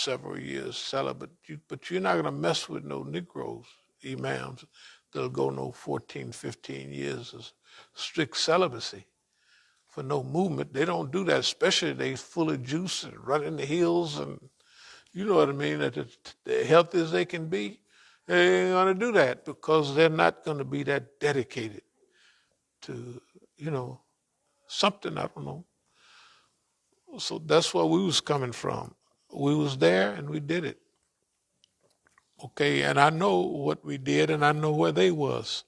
several years celibate. But you're not going to mess with no Negroes, imams. They'll go no 14, 15 years of strict celibacy for no movement. They don't do that, especially they full of juice and running the hills and you know what I mean, that the healthy as they can be. They ain't going to do that because they're not going to be that dedicated to, something, I don't know. So that's where we was coming from. We was there and we did it. Okay, and I know what we did and I know where they was.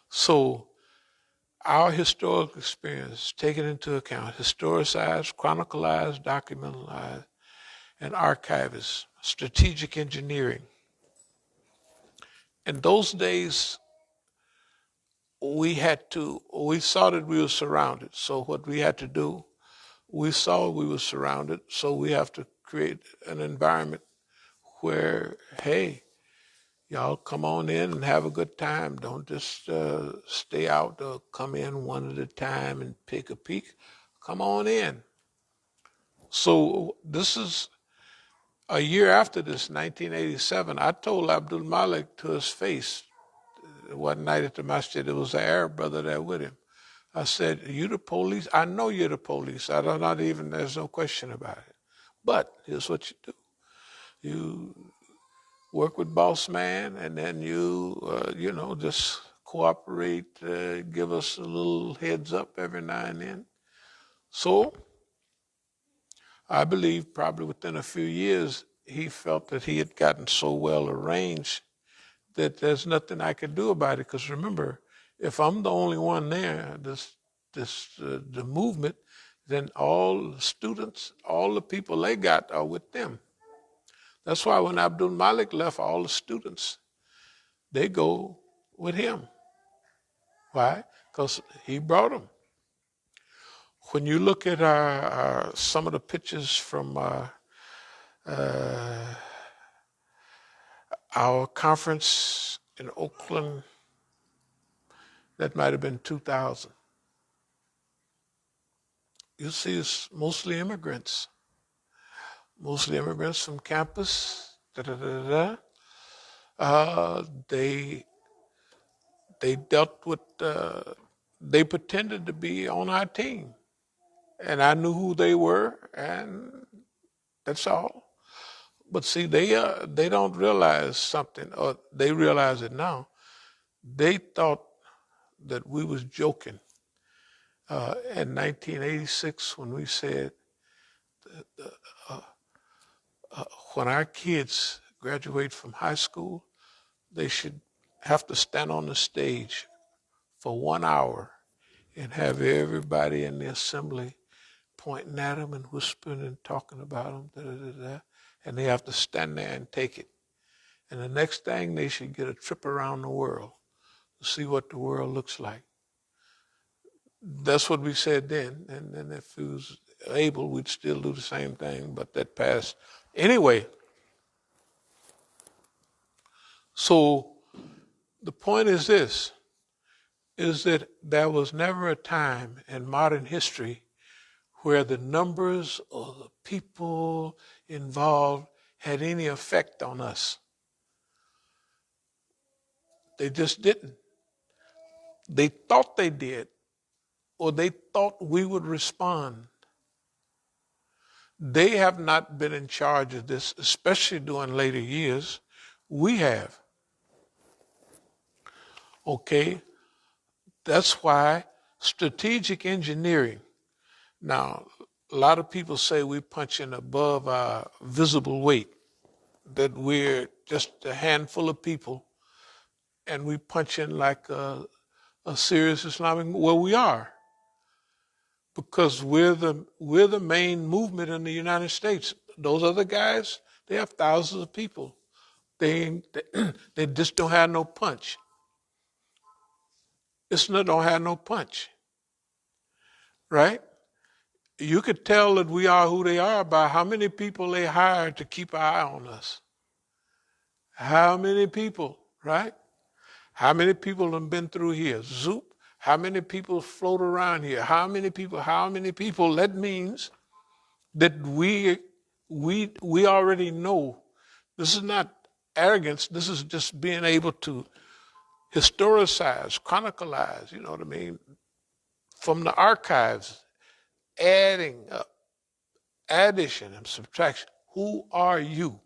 So our historical experience, taken into account, historicized, chronicalized, documentalized, and archivist, strategic engineering. In those days, we saw that we were surrounded. So what we had to do, we saw we were surrounded, so we have to create an environment where, hey, y'all come on in and have a good time. Don't just stay out or come in one at a time and pick a peek. Come on in. So this is a year after this, 1987. I told Abdul Malik to his face one night at the Masjid, there was an Arab brother there with him. I said, you the police? I know you're the police. There's no question about it. But here's what you do. You work with boss man and then you, just cooperate, give us a little heads up every now and then. So I believe probably within a few years, he felt that he had gotten so well arranged that there's nothing I could do about it. Because remember, if I'm the only one there, the movement, then all the students, all the people they got are with them. That's why when Abdul Malik left, all the students, they go with him. Why? Because he brought them. When you look at some of the pictures from our conference in Oakland, that might have been 2000. You see it's mostly immigrants from campus. They dealt with, they pretended to be on our team. And I knew who they were, and that's all. But see, they don't realize something, or they realize it now. They thought that we was joking. In 1986, when we said, when our kids graduate from high school, they should have to stand on the stage for 1 hour and have everybody in the assembly pointing at them and whispering and talking about them, and they have to stand there and take it. And the next thing, they should get a trip around the world to see what the world looks like. That's what we said then, and if it was able, we'd still do the same thing, but that passed. Anyway, so the point is this, is that there was never a time in modern history where the numbers or the people involved had any effect on us. They just didn't. They thought they did, or they thought we would respond. They have not been in charge of this, especially during later years. We have. Okay? That's why strategic engineering. Now, a lot of people say we're punching above our visible weight, that we're just a handful of people and we punch in like a serious Islamic. Well, we are, because we're the main movement in the United States. Those other guys, they have thousands of people. They just don't have no punch. Don't have no punch, right? You could tell that we are who they are by how many people they hire to keep an eye on us. How many people, right? How many people have been through here? Zoop. How many people float around here? How many people? That means that we we already know. This is not arrogance. This is just being able to historicize, chronicleize, you know what I mean, from the archives, adding up, addition and subtraction. Who are you?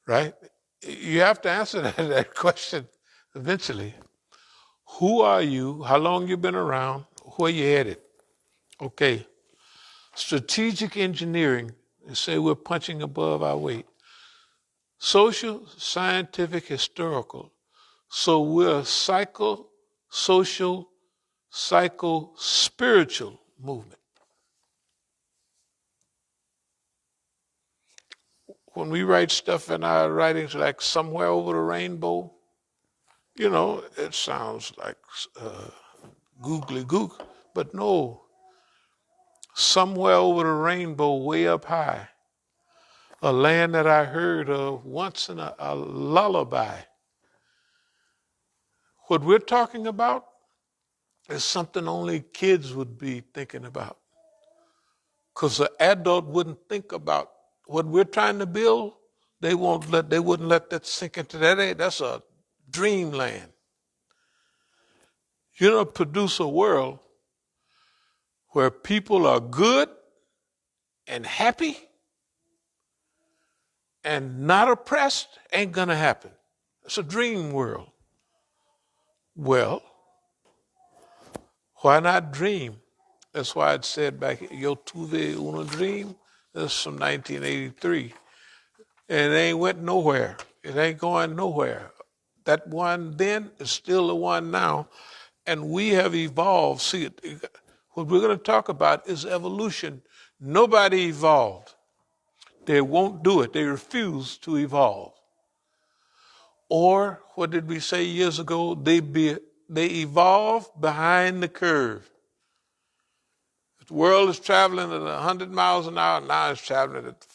Right? You have to answer that question eventually. Who are you? How long you been around? Where you headed? Okay. Strategic engineering. They say we're punching above our weight. Social, scientific, historical. So we're a social, spiritual movement. When we write stuff in our writings like somewhere over the rainbow, you know, it sounds like googly gook, but no, somewhere over the rainbow, way up high, a land that I heard of once in a lullaby. What we're talking about is something only kids would be thinking about. Because an adult wouldn't think about what we're trying to build. They wouldn't let that sink into that. That's a dreamland. You don't produce a world where people are good and happy and not oppressed, ain't gonna happen. It's a dream world. Well, why not dream? That's why it said back, Yo tuve una dream. That's from 1983. And it ain't went nowhere. It ain't going nowhere. That one then is still the one now. And we have evolved. See, what we're going to talk about is evolution. Nobody evolved. They won't do it. They refuse to evolve. Or, what did we say years ago? They evolve behind the curve. The world is traveling at 100 miles an hour. Now it's traveling at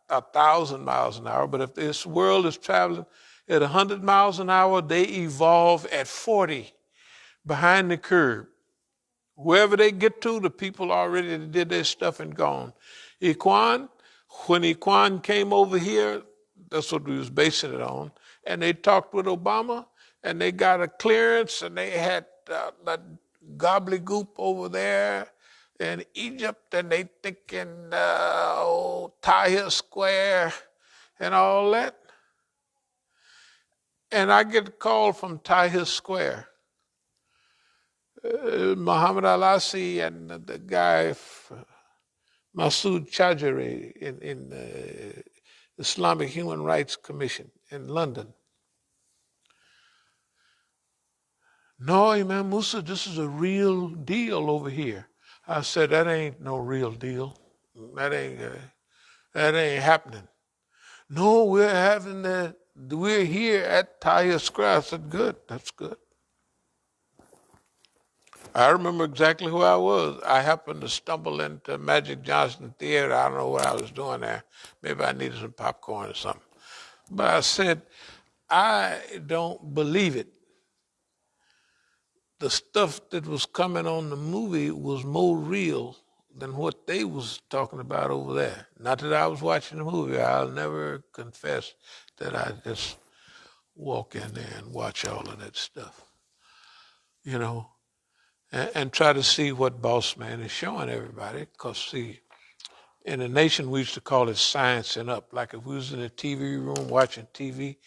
1,000 miles an hour. But if this world is traveling at 100 miles an hour, they evolve at 40 behind the curve. Wherever they get to, the people already did their stuff and gone. When Equan came over here, that's what we was basing it on, and they talked with Obama, and they got a clearance, and they had that gobbledygook over there in Egypt, and they thinking, Tahrir Square and all that. And I get a call from Tahrir Square. Muhammad Al-Asi and the guy, Masood Chajari in the Islamic Human Rights Commission in London. No, Imam Musa, this is a real deal over here. I said, that ain't no real deal. That ain't happening. No, we're here at Tahrir Square. I said, good, that's good. I remember exactly who I was. I happened to stumble into Magic Johnson Theater. I don't know what I was doing there. Maybe I needed some popcorn or something. But I said, I don't believe it. The stuff that was coming on the movie was more real than what they was talking about over there. Not that I was watching the movie. I'll never confess that I just walk in there and watch all of that stuff. You know? And try to see what Boss Man is showing everybody. Because, see, in the nation, we used to call it sciencing up. Like if we was in a TV room watching TV,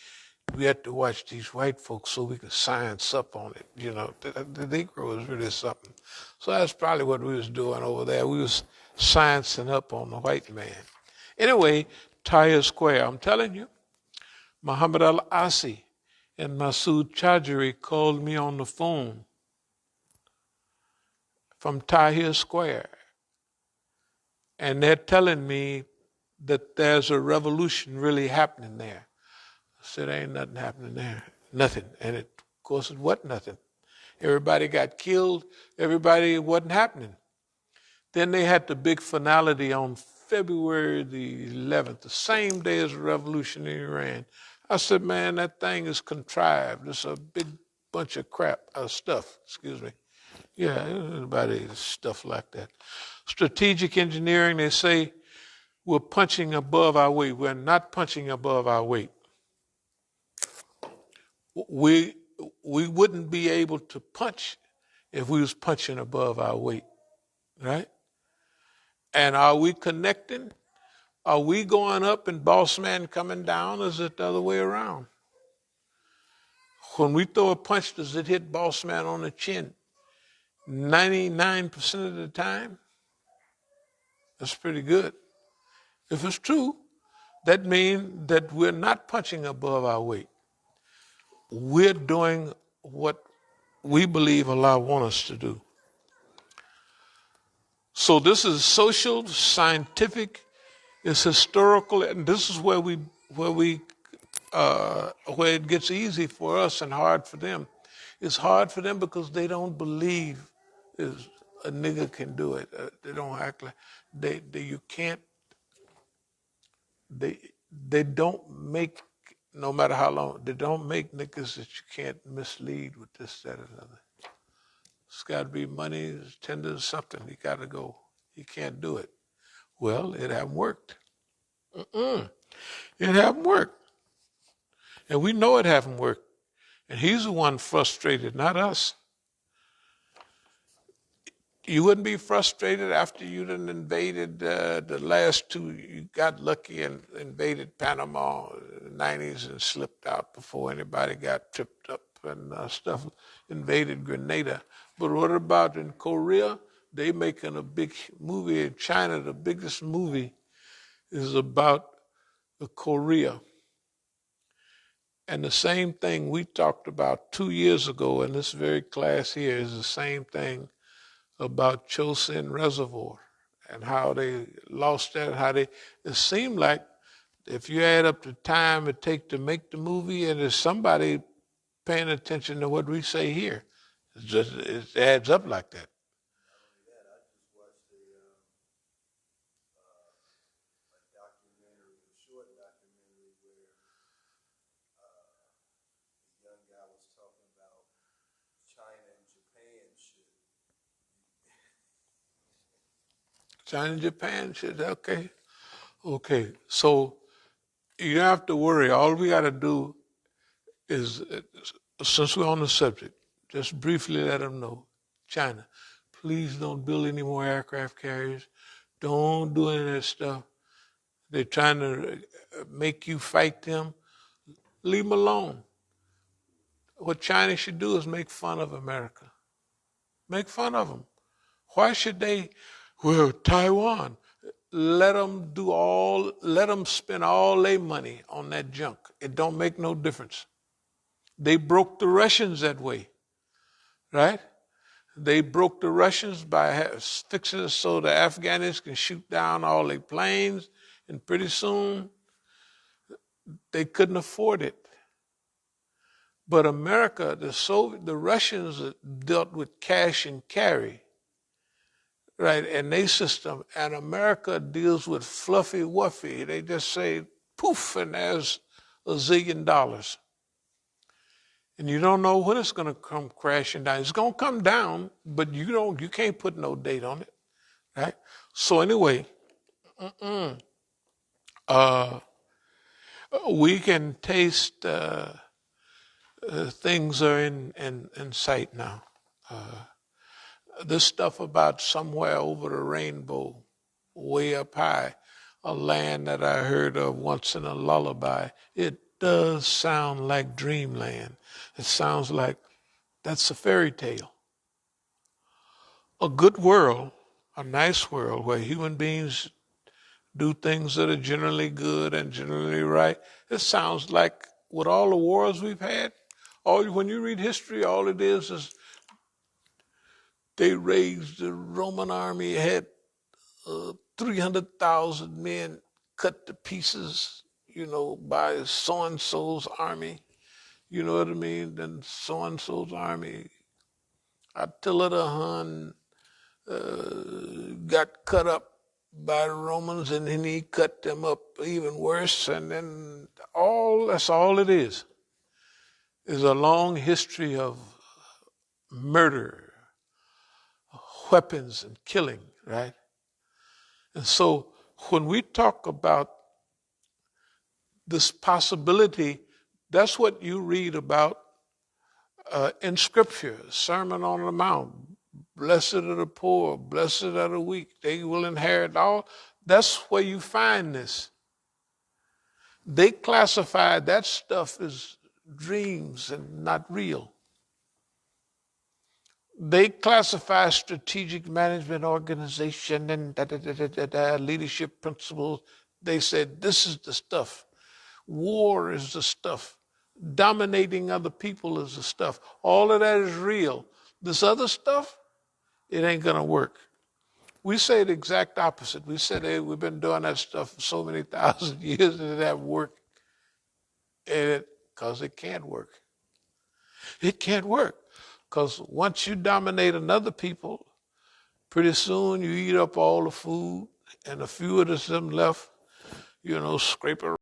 we had to watch these white folks so we could science up on it. You know, the Negro is really something. So that's probably what we was doing over there. We was sciencing up on the white man. Anyway, Tahrir Square, I'm telling you, Muhammad Al-Asi and Masood Chajari called me on the phone from Tahrir Square. And they're telling me that there's a revolution really happening there. I said, ain't nothing happening there. Nothing. And of course, it wasn't nothing. Everybody got killed. It wasn't happening. Then they had the big finality on February the 11th, the same day as the revolution in Iran. I said, man, that thing is contrived. It's a big bunch of stuff, excuse me. Yeah, everybody stuff like that. Strategic engineering, they say, we're punching above our weight. We're not punching above our weight. We wouldn't be able to punch if we was punching above our weight, right? And are we connecting? Are we going up and boss man coming down, or is it the other way around? When we throw a punch, does it hit boss man on the chin? 99% of the time? That's pretty good. If it's true, that means that we're not punching above our weight. We're doing what we believe Allah wants us to do. So this is social, scientific, it's historical, and this is where it gets easy for us and hard for them. It's hard for them because they don't believe a nigga can do it. They don't act like you can't. They don't make, no matter how long, they don't make niggas that you can't mislead with this, that, and other. It's got to be money, it's tender to something. You got to go. You can't do it. Well, it haven't worked. It haven't worked. And we know it haven't worked. And he's the one frustrated, not us. You wouldn't be frustrated after you done invaded the last two. You got lucky and invaded Panama in the 90s and slipped out before anybody got tripped up and stuff. Invaded Grenada. But what about in Korea? They making a big movie in China. The biggest movie is about Korea. And the same thing we talked about 2 years ago in this very class here is the same thing about Chosin Reservoir and how they lost that, it seemed like if you add up the time it takes to make the movie and there's somebody paying attention to what we say here, it adds up like that. China and Japan should, okay. Okay, so you don't have to worry. All we got to do is, since we're on the subject, just briefly let them know, China, please don't build any more aircraft carriers. Don't do any of that stuff. They're trying to make you fight them. Leave them alone. What China should do is make fun of America. Make fun of them. Why should they? Well, Taiwan. Let them spend all their money on that junk. It don't make no difference. They broke the Russians that way, right? They broke the Russians by fixing it so the Afghans can shoot down all their planes, and pretty soon they couldn't afford it. But America, the Russians dealt with cash and carry, right, and their system, and America deals with fluffy wuffy. They just say, poof, and there's $1 zillion. And you don't know when it's going to come crashing down. It's going to come down, but you can't put no date on it, right? So anyway, we can taste things are in sight now. This stuff about somewhere over the rainbow, way up high, a land that I heard of once in a lullaby, it does sound like dreamland. It sounds like that's a fairy tale. A good world, a nice world where human beings do things that are generally good and generally right. It sounds like with all the wars we've had, when you read history, all it is they raised the Roman army, had 300,000 men cut to pieces, by so-and-so's army. You know what I mean? Then so-and-so's army, Attila the Hun, got cut up by the Romans, and then he cut them up even worse. And then that's all it is a long history of murder, weapons, and killing, right? And so When we talk about this possibility, that's what you read about in Scripture, Sermon on the Mount. Blessed are the poor, blessed are the weak, they will inherit all. That's where you find this. They classify that stuff as dreams and not real. They classify strategic management organization and leadership principles. They said this is the stuff. War is the stuff. Dominating other people is the stuff. All of that is real. This other stuff, it ain't going to work. We say the exact opposite. We said, hey, we've been doing that stuff for so many thousand years and it hasn't worked. Because it can't work. It can't work. Because once you dominate another people, pretty soon you eat up all the food and a few of them left, scrape around.